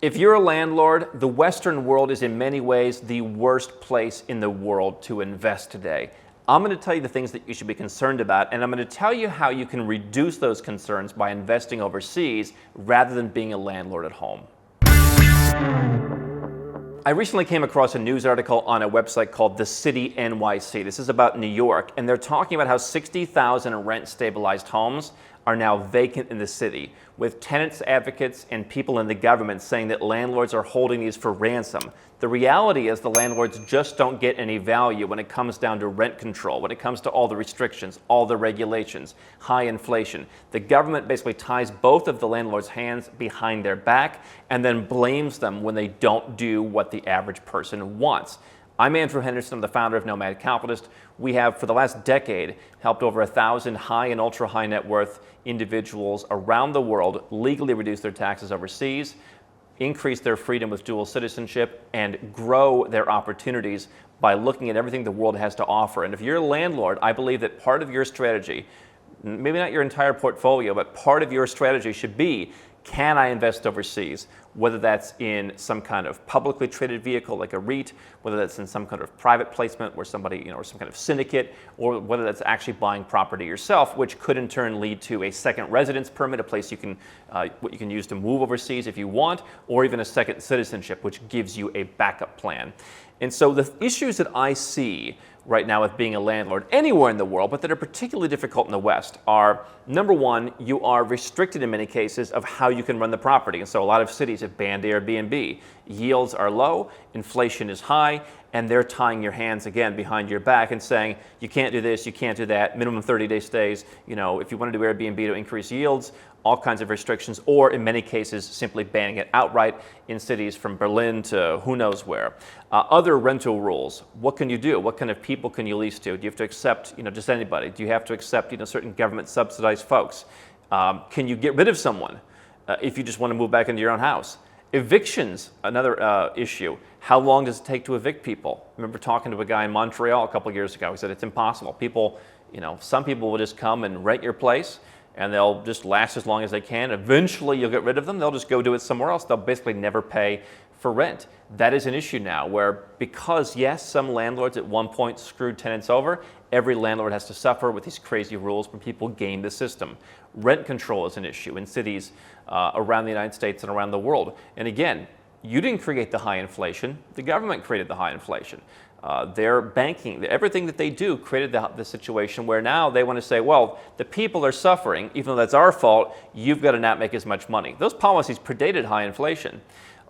If you're a landlord, the Western world is in many ways the worst place in the world to invest today. I'm going to tell you the things that you should be concerned about, and I'm going to tell you how you can reduce those concerns by investing overseas rather than being a landlord at home. I recently came across a news article on a website called The City NYC. This is about New York, and they're talking about how 60,000 rent-stabilized homes are now vacant in the city, with tenants advocates and people in the government saying that landlords are holding these for ransom. The reality is the landlords just don't get any value when it comes down to rent control, when it comes to all the restrictions, all the regulations, high inflation. The government basically ties both of the landlords' hands behind their back and then blames them when they don't do what the average person wants. I'm Andrew Henderson. I'm the founder of Nomad Capitalist. We have, for the last decade, helped over 1,000 high and ultra high net worth individuals around the world legally reduce their taxes overseas, increase their freedom with dual citizenship, and grow their opportunities by looking at everything the world has to offer. And if you're a landlord, I believe that part of your strategy, maybe not your entire portfolio, but part of your strategy should be, can I invest overseas? Whether that's in some kind of publicly traded vehicle like a REIT, whether that's in some kind of private placement where somebody, or some kind of syndicate, or whether that's actually buying property yourself, which could in turn lead to a second residence permit, a place you can, what you can use to move overseas if you want, or even a second citizenship, which gives you a backup plan. And so the issues that I see right now with being a landlord anywhere in the world, but that are particularly difficult in the West, are, number one, you are restricted in many cases of how you can run the property. And so a lot of cities have banned Airbnb. Yields are low, inflation is high, and they're tying your hands again behind your back and saying, you can't do this, you can't do that, minimum 30-day stays. If you want to do Airbnb to increase yields, all kinds of restrictions, or in many cases, simply banning it outright in cities from Berlin to who knows where. Other rental rules, what can you do? What kind of people can you lease to? Do you have to accept, just anybody? Do you have to accept, certain government subsidized folks? Can you get rid of someone if you just want to move back into your own house? Evictions, another issue. How long does it take to evict people? I remember talking to a guy in Montreal a couple years ago. He said it's impossible. People, some people will just come and rent your place, and they'll just last as long as they can. Eventually, you'll get rid of them. They'll just go do it somewhere else. They'll basically never pay for rent. That is an issue now where, because yes, some landlords at one point screwed tenants over, every landlord has to suffer with these crazy rules when people game the system. Rent control is an issue in cities around the United States and around the world. And again, you didn't create the high inflation. The government created the high inflation. Their banking, everything that they do created the situation where now they want to say, well, the people are suffering, even though that's our fault, you've got to not make as much money. Those policies predated high inflation,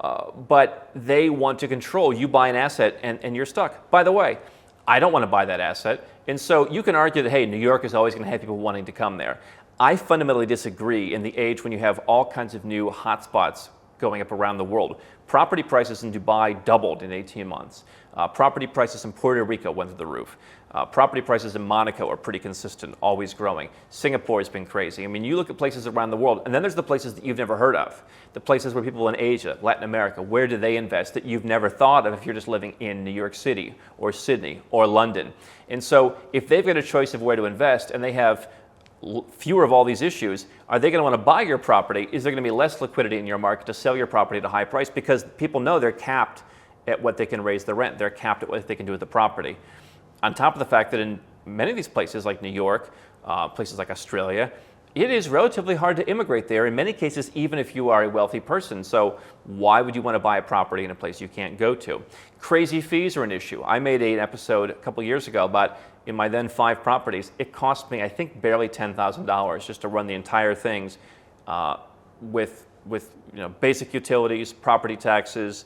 but they want to control. You buy an asset and you're stuck. By the way, I don't want to buy that asset. And so you can argue that, hey, New York is always going to have people wanting to come there. I fundamentally disagree in the age when you have all kinds of new hotspots going up around the world. Property prices in Dubai doubled in 18 months. Property prices in Puerto Rico went through the roof. Property prices in Monaco are pretty consistent, always growing. Singapore has been crazy. I mean, you look at places around the world, and then there's the places that you've never heard of. The places where people in Asia, Latin America, where do they invest that you've never thought of if you're just living in New York City or Sydney or London? And so if they've got a choice of where to invest and they have fewer of all these issues, are they going to want to buy your property? Is there going to be less liquidity in your market to sell your property at a high price? Because people know they're capped at what they can raise the rent. They're capped at what they can do with the property. On top of the fact that in many of these places like New York, places like Australia, it is relatively hard to immigrate there, in many cases, even if you are a wealthy person. So why would you want to buy a property in a place you can't go to? Crazy fees are an issue. I made an episode a couple years ago about, in my then 5 properties, it cost me, I think, barely $10,000 just to run the entire things with basic utilities, property taxes,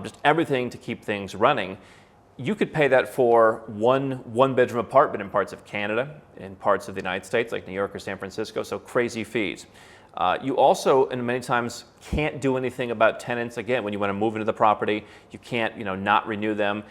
just everything to keep things running. You could pay that for one bedroom apartment in parts of Canada, in parts of the United States, like New York or San Francisco, so crazy fees. You also, and many times, can't do anything about tenants. Again, when you want to move into the property, you can't, not renew them.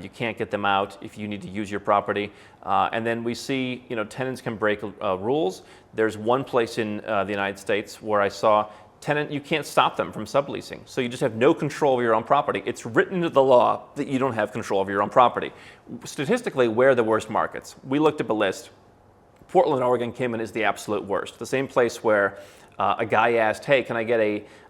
You can't get them out if you need to use your property. And then we see, tenants can break rules. There's one place in the United States where I saw tenant, you can't stop them from subleasing. So you just have no control of your own property. It's written into the law that you don't have control of your own property. Statistically, where are the worst markets? We looked up a list. Portland, Oregon came in as the absolute worst. The same place where a guy asked, hey, can I get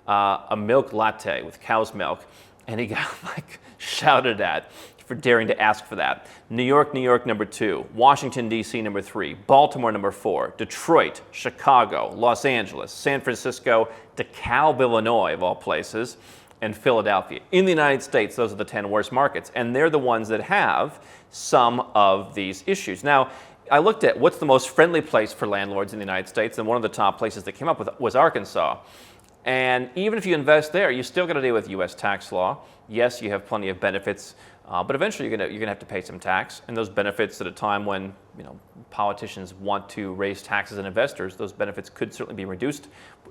a milk latte with cow's milk? And he got like shouted at for daring to ask for that. New York, number 2. Washington, D.C., number 3. Baltimore, number 4. Detroit, Chicago, Los Angeles, San Francisco, DeKalb, Illinois, of all places, and Philadelphia. In the United States, those are the 10 worst markets, and they're the ones that have some of these issues. Now, I looked at what's the most friendly place for landlords in the United States, and one of the top places that came up with was Arkansas. And even if you invest there, you still got to deal with U.S. tax law. Yes, you have plenty of benefits, but eventually you're gonna have to pay some tax. And those benefits, at a time when politicians want to raise taxes on investors, those benefits could certainly be reduced.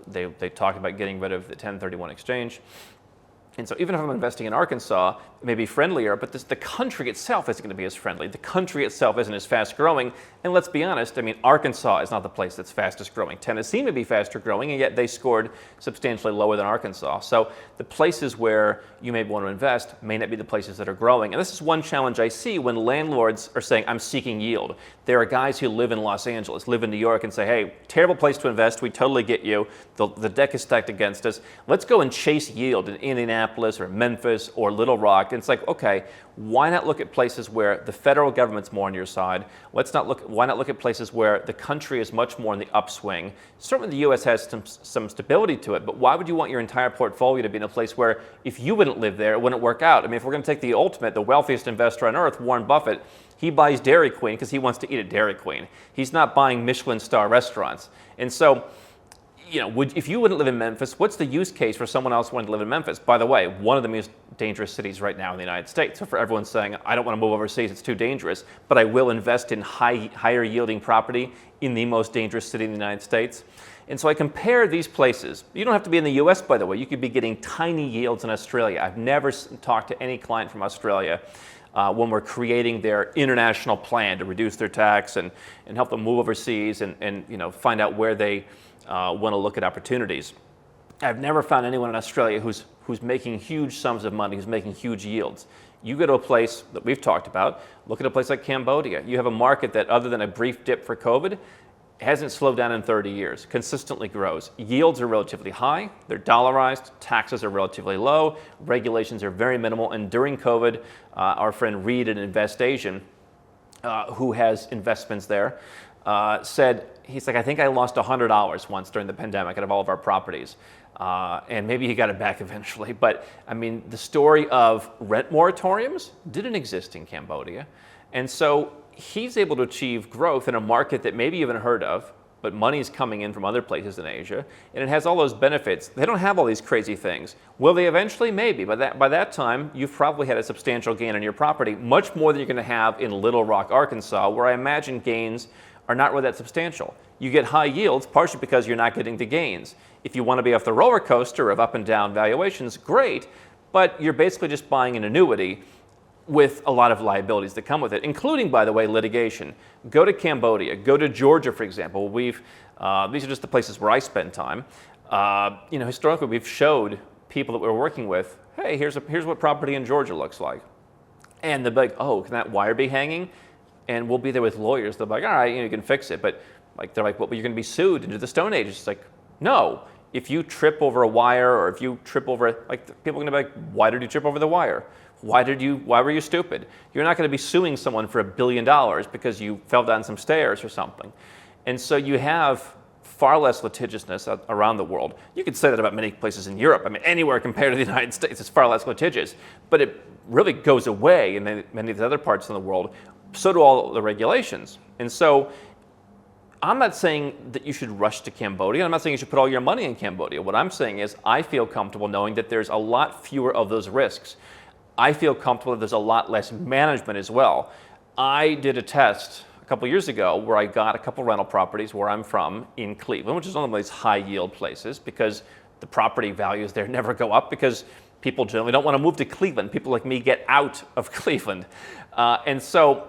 They talk about getting rid of the 1031 exchange. And so even if I'm investing in Arkansas, it may be friendlier, but the country itself isn't going to be as friendly. The country itself isn't as fast growing. And let's be honest, I mean, Arkansas is not the place that's fastest growing. Tennessee may be faster growing, and yet they scored substantially lower than Arkansas. So the places where you may want to invest may not be the places that are growing. And this is one challenge I see when landlords are saying, I'm seeking yield. There are guys who live in Los Angeles, live in New York, and say, hey, terrible place to invest. We totally get you. The deck is stacked against us. Let's go and chase yield in Indianapolis or Memphis or Little Rock. And it's like, okay, why not look at places where the federal government's more on your side? Why not look at places where the country is much more in the upswing? Certainly the U.S. has some stability to it, but why would you want your entire portfolio to be in a place where if you wouldn't live there, it wouldn't work out? I mean, if we're going to take the ultimate, the wealthiest investor on earth, Warren Buffett, he buys Dairy Queen because he wants to eat at Dairy Queen. He's not buying Michelin star restaurants. And so, if you wouldn't live in Memphis, what's the use case for someone else wanting to live in Memphis? By the way, one of the most dangerous cities right now in the United States. So for everyone saying, I don't want to move overseas, it's too dangerous, but I will invest in higher yielding property in the most dangerous city in the United States. And so I compare these places. You don't have to be in the US, by the way. You could be getting tiny yields in Australia. I've never talked to any client from Australia when we're creating their international plan to reduce their tax and help them move overseas and find out where they want to look at opportunities. I've never found anyone in Australia who's making huge sums of money, who's making huge yields. You go to a place that we've talked about, look at a place like Cambodia. You have a market that, other than a brief dip for COVID, hasn't slowed down in 30 years, consistently grows. Yields are relatively high, they're dollarized, taxes are relatively low, regulations are very minimal, and during COVID, our friend Reed at InvestAsian, who has investments there, said, he's like, I think I lost $100 once during the pandemic out of all of our properties. And maybe he got it back eventually. But I mean, the story of rent moratoriums didn't exist in Cambodia. And so he's able to achieve growth in a market that maybe you haven't heard of, but money's coming in from other places in Asia, and it has all those benefits. They don't have all these crazy things. Will they eventually? Maybe. By that time, you've probably had a substantial gain on your property, much more than you're going to have in Little Rock, Arkansas, where I imagine gains are not really that substantial. You get high yields, partially because you're not getting the gains. If you want to be off the roller coaster of up and down valuations, great, but you're basically just buying an annuity with a lot of liabilities that come with it, including, by the way, litigation. Go to Cambodia, go to Georgia, for example. These are just the places where I spend time. Historically, we've showed people that we're working with, hey, here's what property in Georgia looks like. And they'll be like, oh, can that wire be hanging? And we'll be there with lawyers. They'll be like, all right, you can fix it. But they're like, well, but you're going to be sued into the Stone Age. It's like, no. If you trip over a wire, or if you trip over, people are going to be like, why did you trip over the wire? Why were you stupid? You're not going to be suing someone for $1 billion because you fell down some stairs or something. And so you have far less litigiousness around the world. You could say that about many places in Europe. I mean, anywhere compared to the United States, it's far less litigious. But it really goes away in many of the other parts of the world. So do all the regulations. And so I'm not saying that you should rush to Cambodia. I'm not saying you should put all your money in Cambodia. What I'm saying is I feel comfortable knowing that there's a lot fewer of those risks. I feel comfortable that there's a lot less management as well. I did a test a couple years ago where I got a couple rental properties where I'm from in Cleveland, which is one of these high yield places because the property values there never go up because people generally don't want to move to Cleveland. People like me get out of Cleveland. And so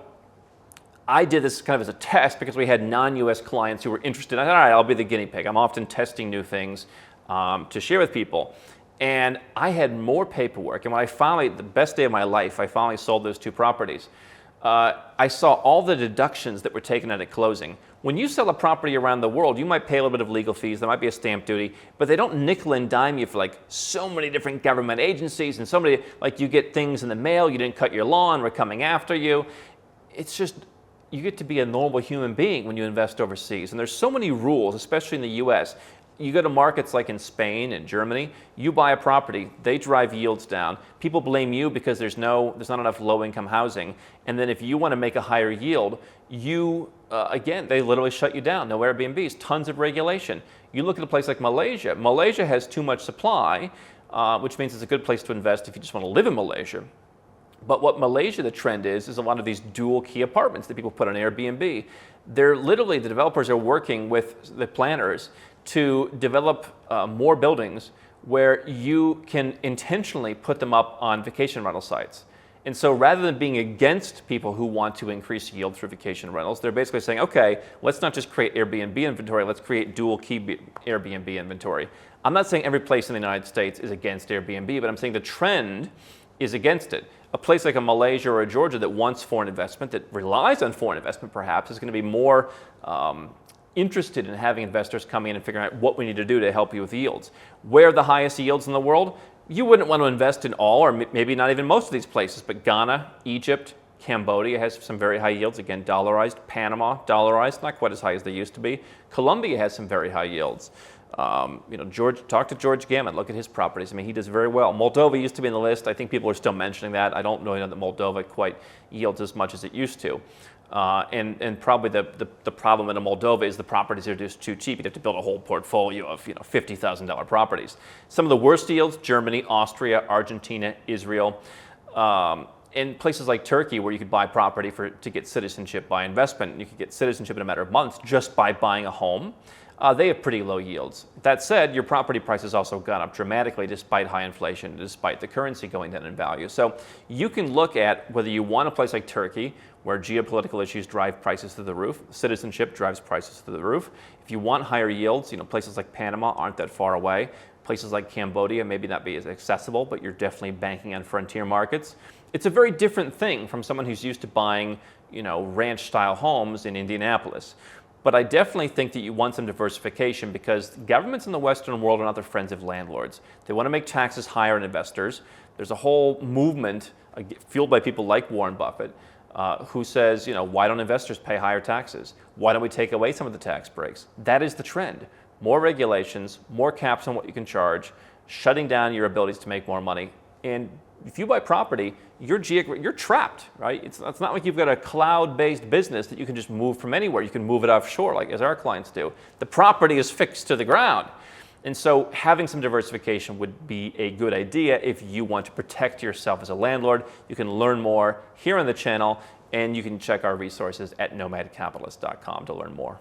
I did this kind of as a test because we had non-US clients who were interested. I thought, all right, I'll be the guinea pig. I'm often testing new things to share with people. And I had more paperwork. And when the best day of my life, I finally sold those two properties. I saw all the deductions that were taken out at closing When you sell a property around the world, you might pay a little bit of legal fees, there might be a stamp duty, but they don't nickel and dime you for like so many different government agencies and so many, like you get things in the mail, you didn't cut your lawn, we're coming after you. It's just, you get to be a normal human being when you invest overseas. And there's so many rules, especially in the US. You go to markets like in Spain and Germany, you buy a property, they drive yields down. People blame you because there's not enough low-income housing. And then if you want to make a higher yield, again, they literally shut you down. No Airbnbs, tons of regulation. You look at a place like Malaysia. Malaysia has too much supply, which means it's a good place to invest if you just want to live in Malaysia. But what Malaysia, the trend is a lot of these dual key apartments that people put on Airbnb. They're literally, the developers are working with the planners to develop more buildings where you can intentionally put them up on vacation rental sites. And so rather than being against people who want to increase yield through vacation rentals, they're basically saying, okay, let's not just create Airbnb inventory, let's create dual key Airbnb inventory. I'm not saying every place in the United States is against Airbnb, but I'm saying the trend is against it. A place like a Malaysia or a Georgia that wants foreign investment, that relies on foreign investment perhaps, is going to be more interested in having investors come in and figuring out what we need to do to help you with yields. Where are the highest yields in the world? You wouldn't want to invest in all, or maybe not even most of these places, but Ghana, Egypt, Cambodia has some very high yields, again, dollarized. Panama, dollarized, not quite as high as they used to be. Colombia has some very high yields. Talk to George Gammon, look at his properties. I mean, he does very well. Moldova used to be in the list. I think people are still mentioning that. I don't really know that Moldova quite yields as much as it used to. And probably the problem in Moldova is the properties are just too cheap. You'd have to build a whole portfolio of $50,000 properties. Some of the worst yields: Germany, Austria, Argentina, Israel, and places like Turkey, where you could buy property to get citizenship by investment. You could get citizenship in a matter of months just by buying a home. They have pretty low yields. That said, your property price has also gone up dramatically despite high inflation, despite the currency going down in value. So you can look at whether you want a place like Turkey, where geopolitical issues drive prices through the roof, citizenship drives prices through the roof. If you want higher yields, places like Panama aren't that far away. Places like Cambodia maybe not be as accessible, but you're definitely banking on frontier markets. It's a very different thing from someone who's used to buying, ranch-style homes in Indianapolis. But I definitely think that you want some diversification, because governments in the Western world are not the friends of landlords. They want to make taxes higher on investors. There's a whole movement fueled by people like Warren Buffett who says, why don't investors pay higher taxes? Why don't we take away some of the tax breaks? That is the trend. More regulations, more caps on what you can charge, shutting down your abilities to make more money. And if you buy property, you're trapped, right? It's not like you've got a cloud-based business that you can just move from anywhere. You can move it offshore, like as our clients do. The property is fixed to the ground. And so having some diversification would be a good idea if you want to protect yourself as a landlord. You can learn more here on the channel, and you can check our resources at nomadcapitalist.com to learn more.